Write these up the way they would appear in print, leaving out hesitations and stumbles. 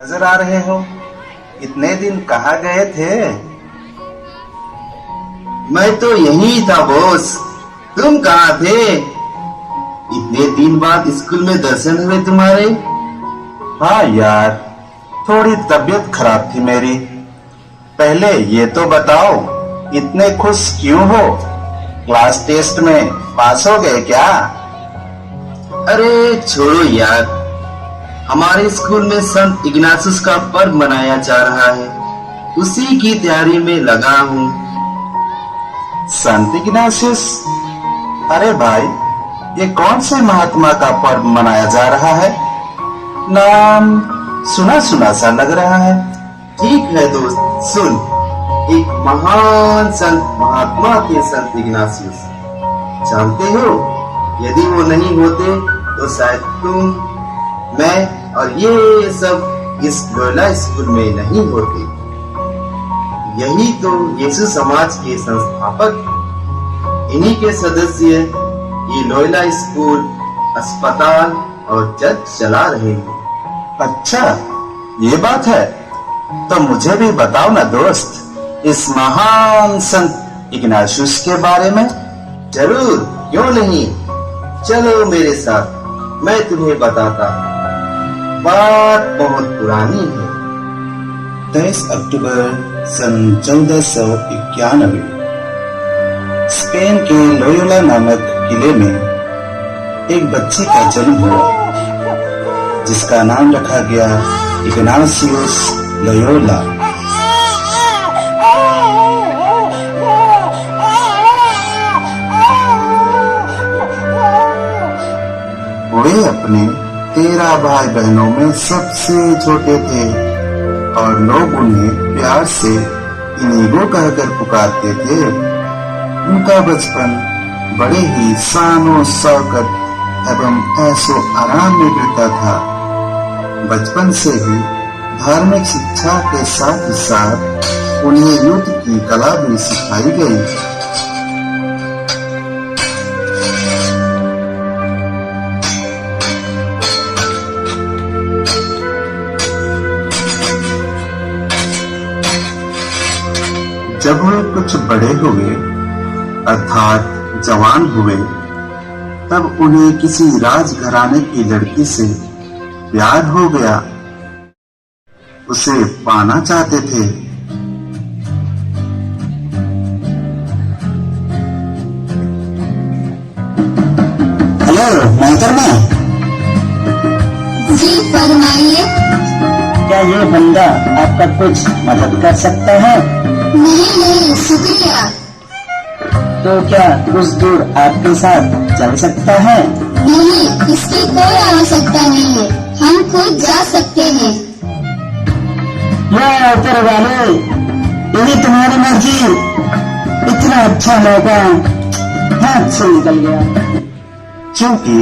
नजर आ रहे हो। इतने दिन कहाँ गए थे? मैं तो यही था बॉस, तुम कहाँ थे? इतने दिन बाद स्कूल में दर्शन हुए तुम्हारे। हाँ यार, थोड़ी तबीयत खराब थी मेरी। पहले ये तो बताओ, इतने खुश क्यों हो? क्लास टेस्ट में पास हो गए क्या? अरे छोड़ो यार, हमारे स्कूल में संत इग्नासियस का पर्व मनाया जा रहा है, उसी की तैयारी में लगा हूँ। संत इग्नासियस? अरे भाई, ये कौन से महात्मा का पर्व मनाया जा रहा है? नाम सुना सुना सा लग रहा है। ठीक है दोस्त, सुन। एक महान संत महात्मा थे संत इग्नासियस, जानते हो? यदि वो नहीं होते तो शायद तुम, मैं और ये सब इस लोयला स्कूल में नहीं होते। यही तो यीशु समाज के संस्थापक, इन्हीं के सदस्य ये लोयला स्कूल, अस्पताल और चर्च चला रहे हैं। अच्छा, ये बात है। तो मुझे भी बताओ ना दोस्त, इस महान संत इग्नासियस के बारे में। जरूर, क्यों नहीं, चलो मेरे साथ, मैं तुम्हें बताता हूँ। बात बहुत पुरानी है। 23 अक्टूबर सन 1491 स्पेन के लोयोला नामक किले में एक बच्चे का जन्म हुआ, जिसका नाम रखा गया इग्नासियस लोयोला। वे अपने 13 भाई बहनों में सबसे छोटे थे और लोग उन्हें प्यार से इनीगो कहकर पुकारते थे। उनका बचपन बड़े ही शानो शौकत एवं ऐशो आराम में बीता था। बचपन से ही धार्मिक शिक्षा के साथ ही साथ उन्हें युद्ध की कला भी सिखाई गई। जब वे कुछ बड़े हुए अर्थात जवान हुए, तब उन्हें किसी राजघराने की लड़की से प्यार हो गया। उसे पाना चाहते थे। हेलो मोहतरमा। जी फरमाइए। क्या ये बंदा आपका कुछ मदद कर सकता है? नहीं, शुक्रिया। तो क्या कुछ दूर आपके साथ चल सकता है? नहीं, इसकी कोई आवश्यकता नहीं है, हम खुद जा सकते हैं। वाह ऊपर वाले, यदि तुम्हारी मर्जी, इतना अच्छा मौका हाथ से निकल गया। क्योंकि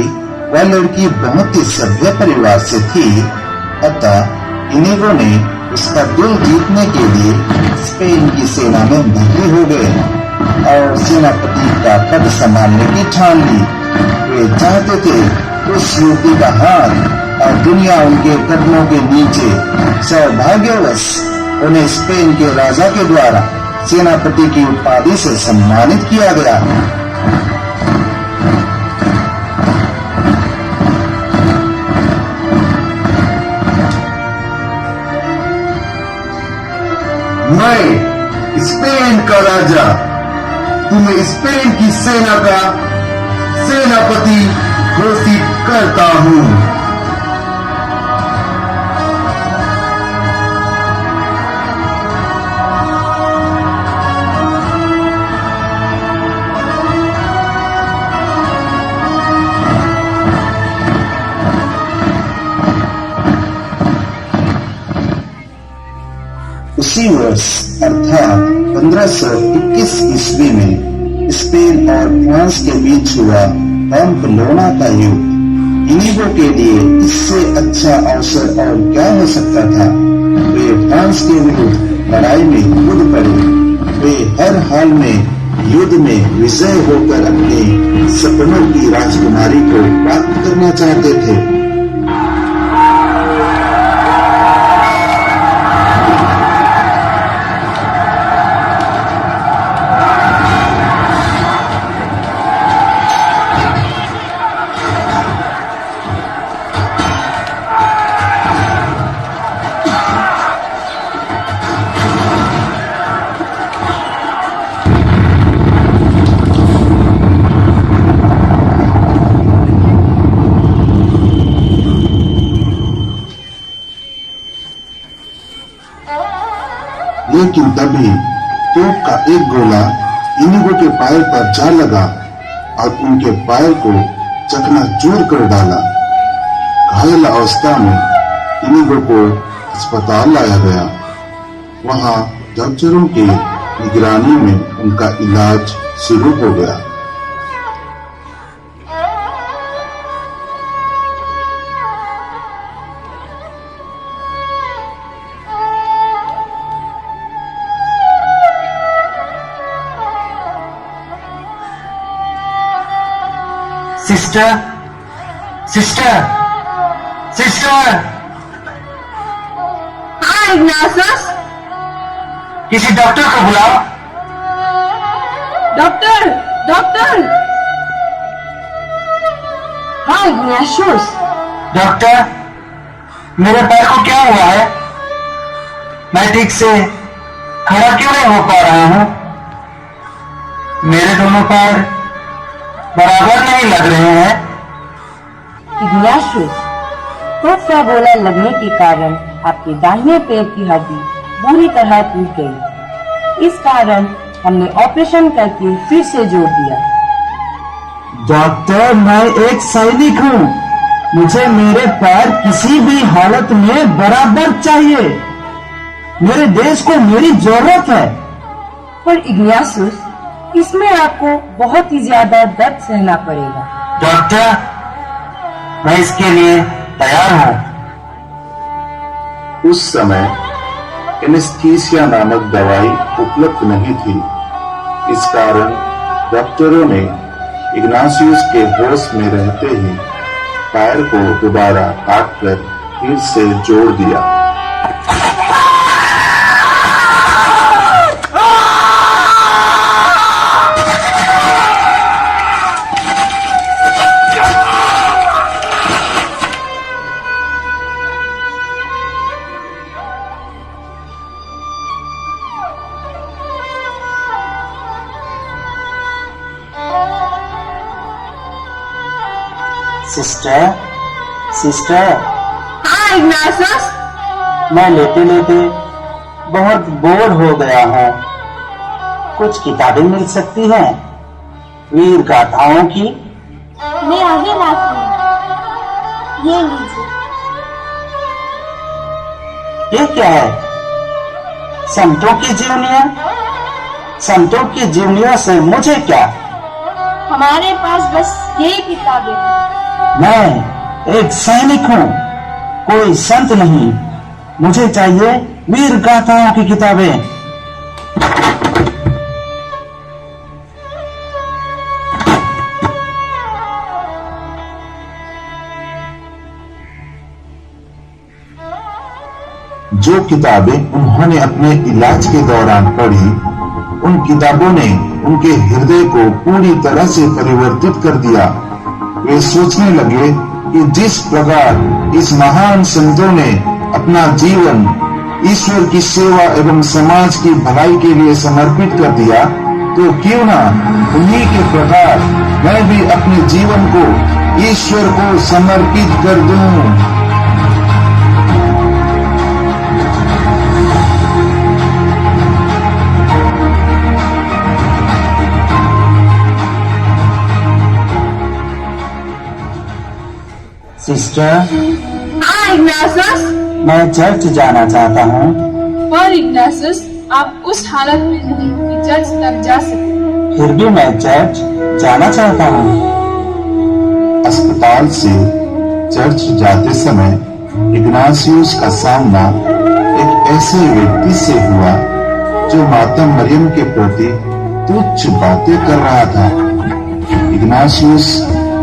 वह लड़की बहुत ही सभ्य परिवार से थी, अतः इनीगो ने उसका दिल जीतने के लिए स्पेन की सेना में भर्ती हो गए और सेनापति का पद संभालने की ठान ली। वे चाहते थे उस युवती का हाथ और दुनिया उनके कदमों के नीचे। सौभाग्यवश उन्हें स्पेन के राजा के द्वारा सेनापति की उपाधि से सम्मानित किया गया। मैं स्पेन का राजा तुम्हें स्पेन की सेना का सेनापति घोषित करता हूँ। उसी वर्ष अर्थात 1521 ईस्वी में स्पेन और फ्रांस के बीच हुआ पैम्पलोना का युद्ध। इनीगो के लिए इससे अच्छा अवसर और क्या हो सकता था। वे फ्रांस के विरुद्ध लड़ाई में कूद पड़े। वे हर हाल में युद्ध में विजय होकर अपने सपनों की राजकुमारी को प्राप्त करना चाहते थे। लेकिन तभी तोप का एक गोला इनिगो के पैर पर जा लगा और उनके पैर को चकनाचूर कर डाला। घायल अवस्था में इनिगो को अस्पताल लाया गया। वहां डॉक्टरों की निगरानी में उनका इलाज शुरू हो गया। सिस्टर, सिस्टर, सिस्टर, हाँ इग्नासियस। किसी डॉक्टर को बुलाओ। Doctor, doctor. हाँ इग्नासियस। डॉक्टर, मेरे पैर को क्या हुआ है? मैं ठीक से खड़ा क्यों नहीं हो पा रहा हूं? मेरे दोनों पैर बराबर नहीं लग रहे हैं। इग्नाशियस, खूब सा गोला लगने के कारण आपके दाहिने पैर की हड्डी बुरी तरह टूट गई। इस कारण हमने ऑपरेशन करके फिर से जोड़ दिया। डॉक्टर, मैं एक सैनिक हूँ। मुझे मेरे पैर किसी भी हालत में बराबर चाहिए। मेरे देश को मेरी जरूरत है। पर इग्नाशियस, इसमें आपको बहुत ही ज्यादा दर्द सहना पड़ेगा। डॉक्टर, मैं इसके लिए तैयार हूँ। उस समय एनेस्थीसिया नामक दवाई उपलब्ध नहीं थी। इस कारण डॉक्टरों ने इग्नासियस के होश में रहते ही पैर को दोबारा काटकर फिर से जोड़ दिया। सिस्टर, सिस्टर, हाँ इग्नासियस। मैं लेटे लेटे बहुत बोर हो गया हूँ। कुछ किताबें मिल सकती हैं वीर गाथाओं की? मैं आगे लाती हूँ। ये लीजिए। ये क्या है? संतों की जीवनियाँ? संतों की जीवनियों से मुझे क्या? हमारे पास बस यही किताबें हैं। मैं एक सैनिक हूँ, कोई संत नहीं। मुझे चाहिए वीर गाथाओं की किताबें। जो किताबें उन्होंने अपने इलाज के दौरान पढ़ी, उन किताबों ने उनके हृदय को पूरी तरह से परिवर्तित कर दिया। वे सोचने लगे कि जिस प्रकार इस महान संतों ने अपना जीवन ईश्वर की सेवा एवं समाज की भलाई के लिए समर्पित कर दिया, तो क्यों ना उन्हीं के प्रकार मैं भी अपने जीवन को ईश्वर को समर्पित कर दूं। सिस्टर, हाँ इग्नासियस। मैं चर्च जाना चाहता हूँ। पर इग्नासियस, आप उस हालत में नहीं कि चर्च तक जा सके। फिर भी मैं चर्च जाना चाहता हूँ। अस्पताल से चर्च जाते समय इग्नासियस का सामना एक ऐसे व्यक्ति से हुआ जो माता मरियम के प्रति तुच्छ बातें कर रहा था। इग्नासियस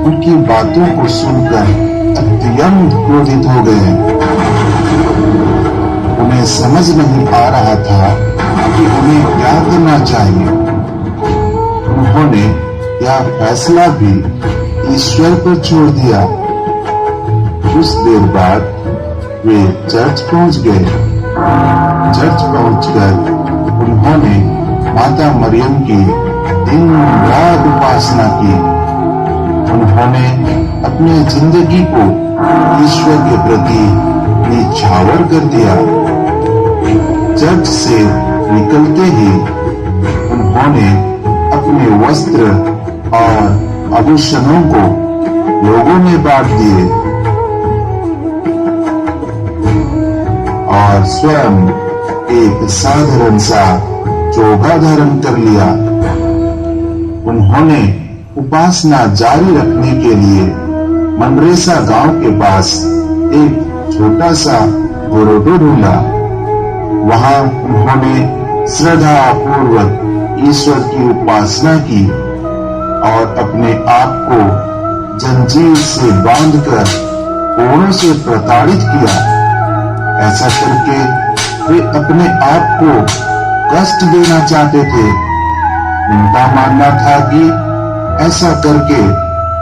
उनकी बातों को सुनकर अत्यंत क्रोधित हो गए। उन्हें समझ नहीं आ रहा था कि उन्हें क्या करना चाहिए। उन्होंने यह फैसला भी ईश्वर पर छोड़ दिया। कुछ देर बाद वे चर्च पहुंच गए। चर्च पहुंचकर उन्होंने माता मरियम की दिन रात उपासना की। उन्होंने अपनी जिंदगी को ईश्वर के प्रति निछावर कर दिया। चर्च से निकलते ही उन्होंने अपने वस्त्र और आभूषणों को लोगों में बांट दिए और स्वयं एक साधारण सा चोगा धारण कर लिया। उन्होंने उपासना जारी रखने के लिए मनरेसा गांव के पास एक छोटा सा गोरोटो ढूंढा। वहां उन्होंने श्रद्धा पूर्वक ईश्वर की उपासना की और अपने आप को जंजीर से बांधकर कोड़ों से प्रताड़ित किया। ऐसा करके वे अपने आप को कष्ट देना चाहते थे। उनका मानना था कि ऐसा करके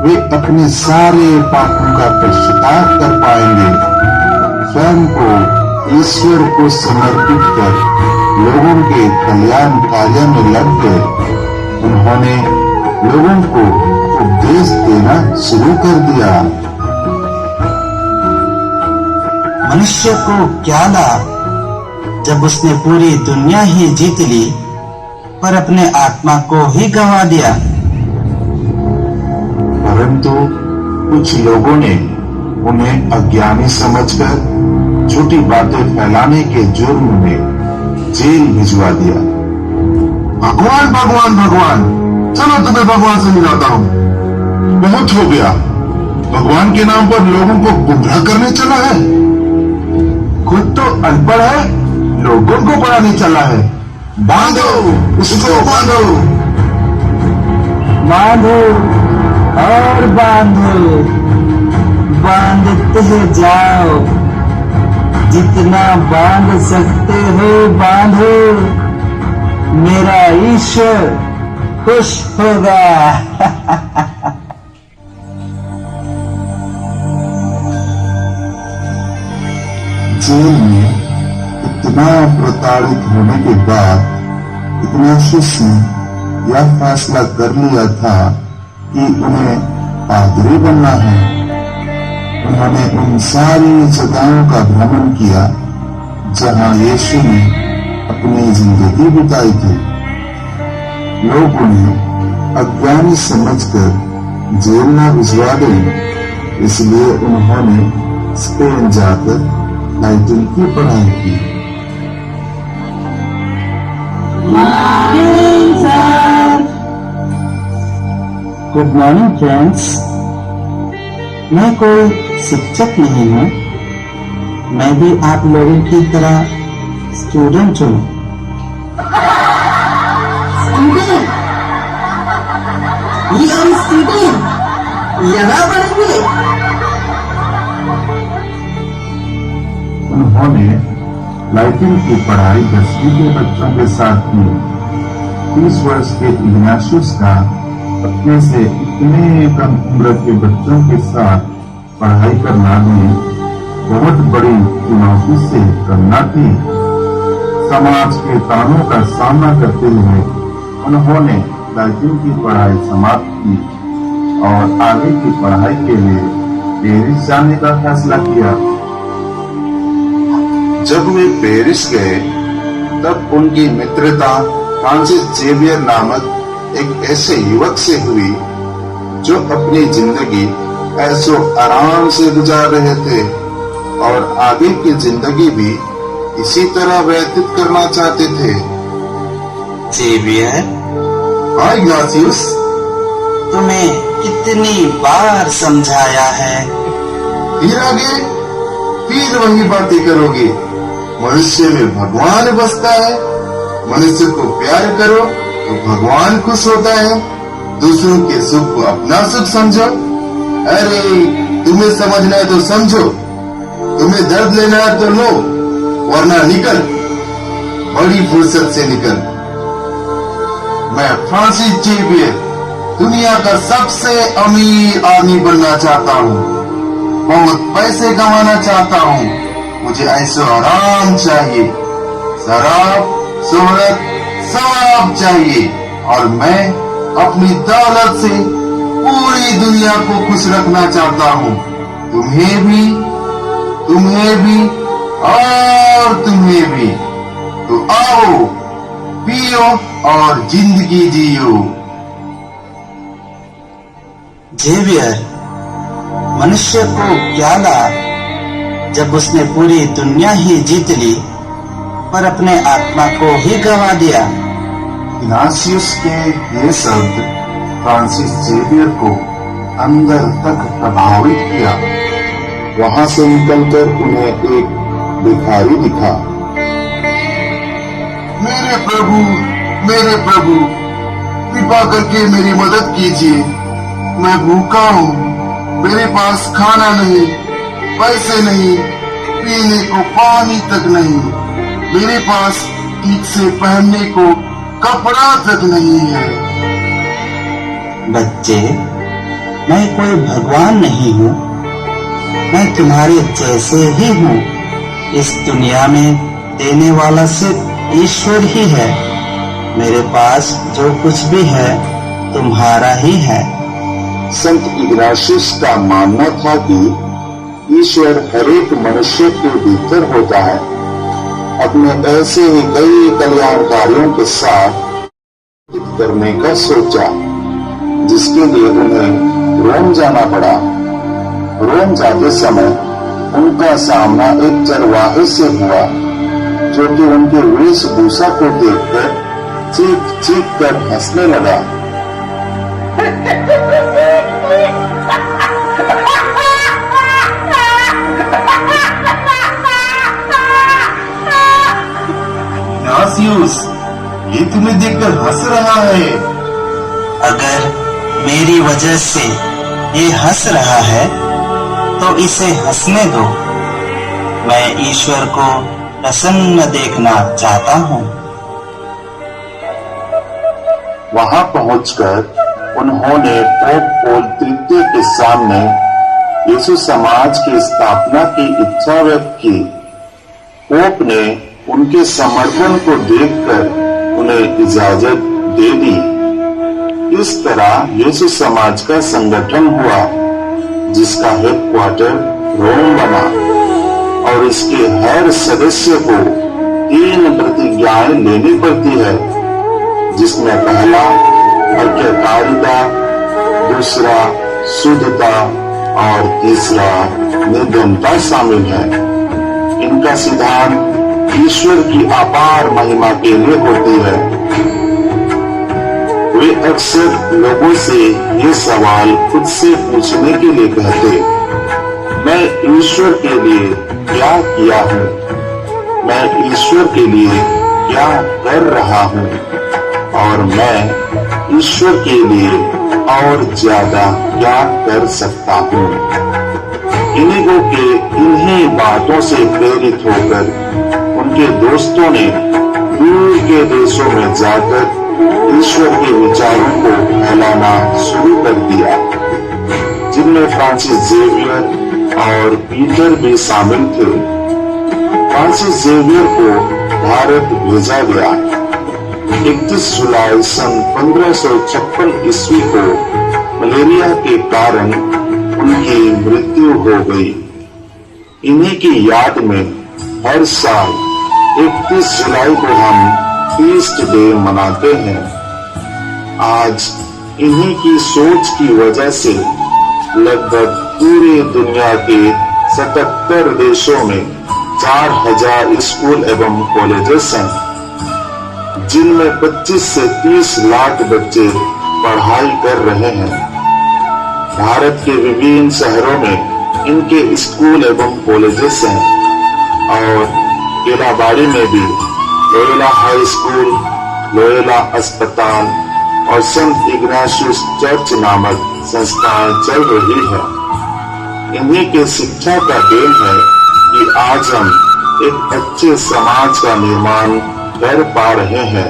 वे अपने सारे पापों का पश्चाताप कर पाएंगे। स्वयं को ईश्वर को समर्पित कर लोगों के कल्याण कार्य में लग गए। उन्होंने लोगों को उपदेश देना शुरू कर दिया। मनुष्य को क्या लाभ जब उसने पूरी दुनिया ही जीत ली पर अपने आत्मा को ही गंवा दिया। परंतु कुछ लोगों ने उन्हें अज्ञानी समझकर झूठी बातें फैलाने के जुर्म में जेल भिजवा दिया। भगवान भगवान भगवान, चलो तुम्हें भगवान से मिलाता हूँ। बहुत हो गया, भगवान के नाम पर लोगों को गुमराह करने चला है। खुद तो अनपढ़ है, लोगों को पढ़ाने चला है। बांधो उसको, बांधो बांधो और बांधो, बांधते जाओ, जितना बांध सकते हो बांधो, मेरा ईश्वर खुश होगा। जेल में इतना प्रताड़ित होने के बाद इग्नाशियस ने यह फैसला कर लिया था कि उन्हें पादरी बनना है। उन्होंने उन सारी जगहों का भ्रमण किया जहां यीशु ने अपनी जिंदगी बिताई थी। लोग उन्हें अज्ञानी समझकर जेल में भिजवा गए, इसलिए उन्होंने स्पेन जाकर लैटिन की पढ़ाई की। Good morning friends. मैं कोई शिक्षक नहीं हूँ, मैं भी आप लोगों की तरह स्टूडेंट हूँ। यहाँ पढ़ेंगे। उन्होंने लैटिन की पढ़ाई 10वीं के बच्चों के साथ की। 30 वर्ष के इग्नाशियस का अपने से इतने कम उम्र के बच्चों के साथ पढ़ाई करना भी बहुत बड़ी चुनौती से करना थी। समाज के तानों का सामना करते हुए उन्होंने लैटिन की पढ़ाई समाप्त की और आगे की पढ़ाई के लिए पेरिस जाने का फैसला किया। जब वे पेरिस गए तब उनकी मित्रता फ्रांसिस जेवियर नामक एक ऐसे युवक से हुई जो अपनी जिंदगी ऐसो आराम से गुजार रहे थे और आगे की जिंदगी भी इसी तरह व्यतीत करना चाहते थे। जेवियर, हाँ इग्नाशियस, तुम्हें कितनी बार समझाया है। फिर आगे फिर वही बातें करोगे। मनुष्य में भगवान बसता है। मनुष्य को प्यार करो तो भगवान खुश होता है। दूसरों के सुख को अपना सुख समझो। अरे तुम्हें समझना है तो समझो, तुम्हें दर्द लेना है तो लो, वरना निकल, बड़ी फुर्सत से निकल। मैं फ्रांसिस जेवियर दुनिया का सबसे अमीर आदमी बनना चाहता हूँ। बहुत पैसे कमाना चाहता हूँ। मुझे ऐसा आराम चाहिए, शराब, शोहरत, सवाब चाहिए और मैं अपनी दौलत से पूरी दुनिया को खुश रखना चाहता हूँ। तुम्हें भी और तुम्हें भी। तो आओ पियो और जिंदगी जियो। जेवियर, मनुष्य को क्या लाभ जब उसने पूरी दुनिया ही जीत ली पर अपने आत्मा को ही गवा दिया। इग्नासियस के ये शब्द फ्रांसिस जेवियर को अंदर तक प्रभावित किया। वहां से निकलकर उन्हें एक भिखारी दिखा। मेरे प्रभु, कृपा करके मेरी मदद कीजिए। मैं भूखा हूँ, मेरे पास खाना नहीं, पैसे नहीं, पीने को पानी तक नहीं, मेरे पास ठीक से पहनने को कपड़ा तक नहीं है। बच्चे, मैं कोई भगवान नहीं हूँ, मैं तुम्हारे जैसे ही हूँ। इस दुनिया में देने वाला सिर्फ ईश्वर ही है। मेरे पास जो कुछ भी है तुम्हारा ही है। संत इग्नाशियस का मानना था कि ईश्वर हर एक मनुष्य के भीतर होता है। अपने ऐसे ही कई कल्याणकारियों के साथ करने का सोचा, जिसके लिए उन्हें रोम जाना पड़ा। रोम जाते समय उनका सामना एक चरवाहे से हुआ, जो कि उनके वेशभूषा को देखकर चीख चीख कर हंसने लगा। इग्नासियस, ये तुम्हें देखकर हंस रहा है। अगर मेरी वजह से ये हंस रहा है तो इसे हंसने दो। मैं ईश्वर को प्रसन्न देखना चाहता हूँ। वहां पहुंचकर उन्होंने पोप पॉल तृतीय के सामने यीशु समाज की स्थापना की इच्छा व्यक्त की। पोप ने उनके समर्पण को देखकर उन्हें इजाजत दे दी। इस तरह यीशु समाज का संगठन हुआ, जिसका हेडक्वार्टर रोम बना, और इसके हर सदस्य को 3 प्रतिज्ञाएं लेनी पड़ती है, जिसमें पहला आज्ञाकारिता, दूसरा शुद्धता और तीसरा निर्धनता शामिल है। इनका सिद्धांत ईश्वर की अपार महिमा के लिए होती है। वे अक्सर लोगों से ये सवाल खुद से पूछने के लिए कहते, मैं ईश्वर के लिए क्या किया हूँ? मैं ईश्वर के लिए क्या कर रहा हूँ? और मैं ईश्वर के लिए और ज्यादा क्या कर सकता हूँ? इनिगो के इन्हीं बातों से प्रेरित होकर उनके दोस्तों ने दूर के देशों में जाकर ईश्वर के विचारों को फैलाना शुरू कर दिया, जिनमें फ्रांसिस जेवियर और पीटर भी शामिल थे। फ्रांसिस जेवियर को भारत भेजा गया। 31 जुलाई सन 1556 ईस्वी को मलेरिया के कारण उनकी मृत्यु हो गई। इन्हीं की याद में हर साल 31 जुलाई को हम फीस्ट डे मनाते हैं। आज इन्हीं की सोच की वजह से लगभग पूरी दुनिया के 77 देशों में 4000 स्कूल एवं कॉलेजेस हैं, जिनमें 25 से 30 लाख बच्चे पढ़ाई कर रहे हैं। भारत के विभिन्न शहरों में इनके स्कूल एवं कॉलेजेस हैं और केलाबाड़ी में भी लोयोला हाई स्कूल, लोयोला अस्पताल और संत इग्नाशियस चर्च नामक संस्थाएं चल रही है। इन्हीं के शिक्षा का देन है कि आज हम एक अच्छे समाज का निर्माण कर पा रहे हैं।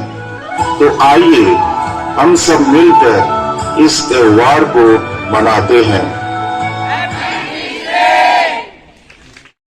तो आइए हम सब मिलकर इस त्योहार को मनाते हैं।